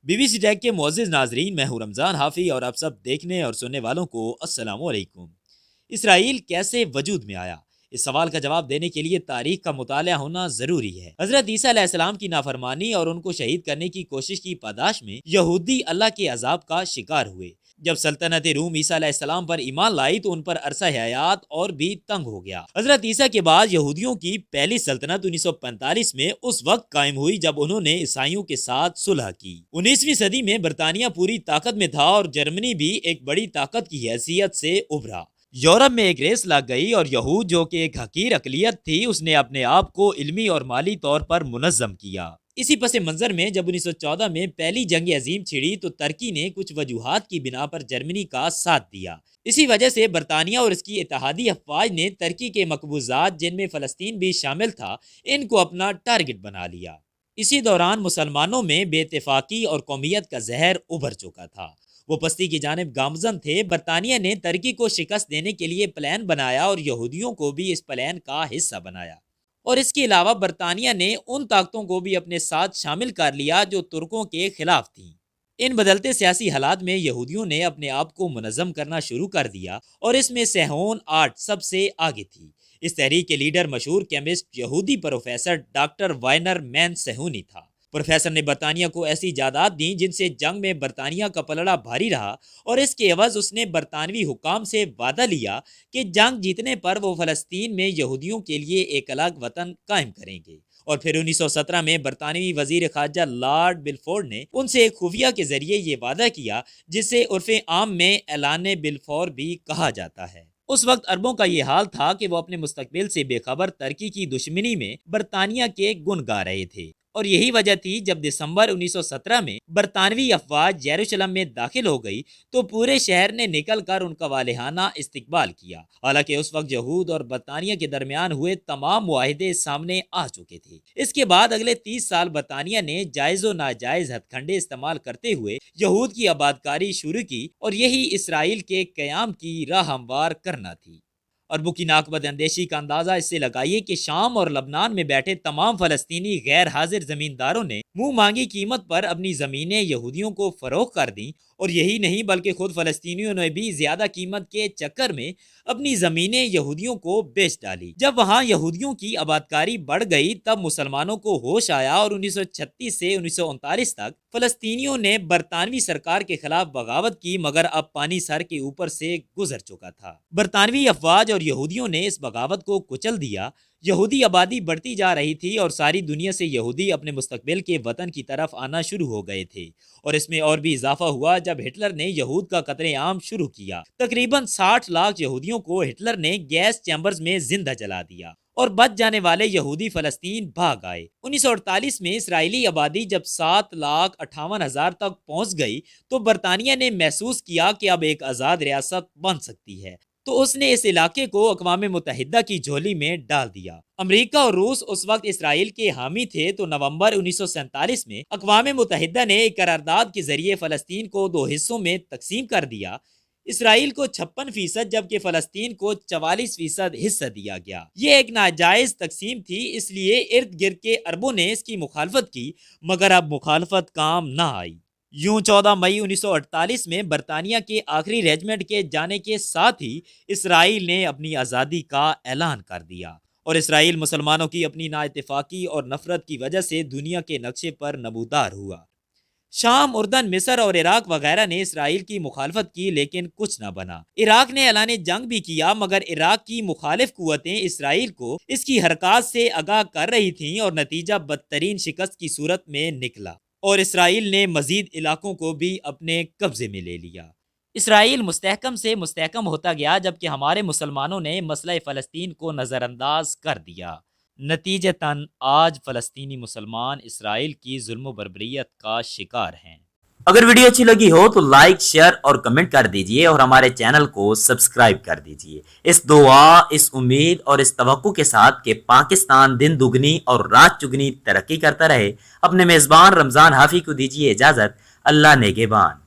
Be B C ٹیک کے معزز ناظرین، میں ہوں رمضان حافی اور آپ سب دیکھنے اور سننے والوں کو السلام علیکم۔ اسرائیل کیسے وجود میں آیا؟ اس سوال کا جواب دینے کے لیے تاریخ کا مطالعہ ہونا ضروری ہے۔ حضرت عیسیٰ علیہ السلام کی نافرمانی اور ان کو شہید کرنے کی کوشش کی پاداش میں یہودی اللہ کے عذاب کا شکار ہوئے۔ جب سلطنت روم عیسیٰ علیہ السلام پر ایمان لائی تو ان پر عرصہ حیات اور بھی تنگ ہو گیا۔ حضرت عیسیٰ کے بعد یہودیوں کی پہلی سلطنت 1945 میں اس وقت قائم ہوئی جب انہوں نے عیسائیوں کے ساتھ صلح کی۔ 19ویں صدی میں برطانیہ پوری طاقت میں تھا اور جرمنی بھی ایک بڑی طاقت کی حیثیت سے ابھرا۔ یورپ میں ایک ریس لگ گئی اور یہود، جو کہ ایک حقیر اقلیت تھی، اس نے اپنے آپ کو علمی اور مالی طور پر منظم کیا۔ اسی پس منظر میں جب 1914 میں پہلی جنگ عظیم چھڑی تو ترکی نے کچھ وجوہات کی بنا پر جرمنی کا ساتھ دیا۔ اسی وجہ سے برطانیہ اور اس کی اتحادی افواج نے ترکی کے مقبوضات، جن میں فلسطین بھی شامل تھا، ان کو اپنا ٹارگٹ بنا لیا۔ اسی دوران مسلمانوں میں بے اتفاقی اور قومیت کا زہر ابھر چکا تھا۔ وہ پستی کی جانب گامزن تھے۔ برطانیہ نے ترکی کو شکست دینے کے لیے پلان بنایا اور یہودیوں کو بھی اس پلان کا حصہ بنایا، اور اس کے علاوہ برطانیہ نے ان طاقتوں کو بھی اپنے ساتھ شامل کر لیا جو ترکوں کے خلاف تھیں۔ ان بدلتے سیاسی حالات میں یہودیوں نے اپنے آپ کو منظم کرنا شروع کر دیا اور اس میں سہون آرٹ سب سے آگے تھی۔ اس تحریک کے لیڈر مشہور کیمسٹ یہودی پروفیسر ڈاکٹر وائنر مین سہونی تھا۔ پروفیسر نے برطانیہ کو ایسی جائیداد دیں جن سے جنگ میں برطانیہ کا پلڑا بھاری رہا، اور اس کے عوض اس نے برطانوی حکام سے وعدہ لیا کہ جنگ جیتنے پر وہ فلسطین میں یہودیوں کے لیے ایک الگ وطن قائم کریں گے۔ اور پھر 1917 میں برطانوی وزیر خارجہ لارڈ بلفورڈ نے ان سے ایک خفیہ کے ذریعے یہ وعدہ کیا، جسے عرف عام میں اعلان بلفور بھی کہا جاتا ہے۔ اس وقت عربوں کا یہ حال تھا کہ وہ اپنے مستقبل سے بے خبر ترکی کی دشمنی میں برطانیہ کے گن گا رہے تھے، اور یہی وجہ تھی جب دسمبر 1917 میں برطانوی افواج یروشلم میں داخل ہو گئی تو پورے شہر نے نکل کر ان کا والہانہ استقبال کیا۔ حالانکہ اس وقت یہود اور برطانیہ کے درمیان ہوئے تمام معاہدے سامنے آ چکے تھے۔ اس کے بعد اگلے 30 سال برطانیہ نے جائز و ناجائز ہتھ کنڈے استعمال کرتے ہوئے یہود کی آبادکاری شروع کی، اور یہی اسرائیل کے قیام کی راہ ہموار کرنا تھی۔ عربوں کی ناقبت اندیشی کا اندازہ اس سے لگائیے کہ شام اور لبنان میں بیٹھے تمام فلسطینی غیر حاضر زمینداروں نے منہ مانگی قیمت پر اپنی زمینیں یہودیوں کو فروخت کر دیں، اور یہی نہیں بلکہ خود فلسطینیوں نے بھی زیادہ قیمت کے چکر میں اپنی زمینیں یہودیوں کو بیچ ڈالی۔ جب وہاں یہودیوں کی آبادکاری بڑھ گئی تب مسلمانوں کو ہوش آیا، اور 1936 سے 1939 تک فلسطینیوں نے برطانوی سرکار کے خلاف بغاوت کی، مگر اب پانی سر کے اوپر سے گزر چکا تھا۔ برطانوی افواج اور یہودیوں نے اس بغاوت کو کچل دیا۔ یہودی آبادی بڑھتی جا رہی تھی اور ساری دنیا سے یہودی اپنے مستقبل کے وطن کی طرف آنا شروع ہو گئے تھے، اور اس میں اور بھی اضافہ ہوا جب ہٹلر نے یہود کا قتل عام شروع کیا۔ تقریباً 60 لاکھ یہودیوں کو ہٹلر نے گیس چیمبرز میں زندہ جلا دیا، اور بچ جانے والے یہودی فلسطین بھاگ آئے۔ 1948 میں اسرائیلی آبادی جب 7,58,000 تک پہنچ گئی تو برطانیہ نے محسوس کیا کہ اب ایک آزاد ریاست بن سکتی ہے، تو اس نے اس علاقے کو اقوام متحدہ کی جھولی میں ڈال دیا۔ امریکہ اور روس اس وقت اسرائیل کے حامی تھے، تو نومبر 1947 میں اقوام متحدہ نے ایک قرارداد کے ذریعے فلسطین کو 2 حصوں میں تقسیم کر دیا۔ اسرائیل کو 56% جبکہ فلسطین کو 44% حصہ دیا گیا۔ یہ ایک ناجائز تقسیم تھی، اس لیے ارد گرد کے عربوں نے اس کی مخالفت کی، مگر اب مخالفت کام نہ آئی۔ یوں 14 مئی 1948 میں برطانیہ کے آخری ریجمنٹ کے جانے کے ساتھ ہی اسرائیل نے اپنی آزادی کا اعلان کر دیا، اور اسرائیل مسلمانوں کی اپنی نااتفاقی اور نفرت کی وجہ سے دنیا کے نقشے پر نمودار ہوا۔ شام، اردن، مصر اور عراق وغیرہ نے اسرائیل کی مخالفت کی، لیکن کچھ نہ بنا۔ عراق نے اعلان جنگ بھی کیا، مگر عراق کی مخالف قوتیں اسرائیل کو اس کی حرکات سے آگاہ کر رہی تھیں، اور نتیجہ بدترین شکست کی صورت میں نکلا، اور اسرائیل نے مزید علاقوں کو بھی اپنے قبضے میں لے لیا۔ اسرائیل مستحکم سے مستحکم ہوتا گیا، جبکہ ہمارے مسلمانوں نے مسئلہ فلسطین کو نظر انداز کر دیا۔ نتیجتاً آج فلسطینی مسلمان اسرائیل کی ظلم و بربریت کا شکار ہیں۔ اگر ویڈیو اچھی لگی ہو تو لائک، شیئر اور کمنٹ کر دیجئے، اور ہمارے چینل کو سبسکرائب کر دیجئے، اس دعا، اس امید اور اس توقع کے ساتھ کہ پاکستان دن دگنی اور رات چگنی ترقی کرتا رہے۔ اپنے میزبان رمضان حافی کو دیجئے اجازت۔ اللہ نگہبان۔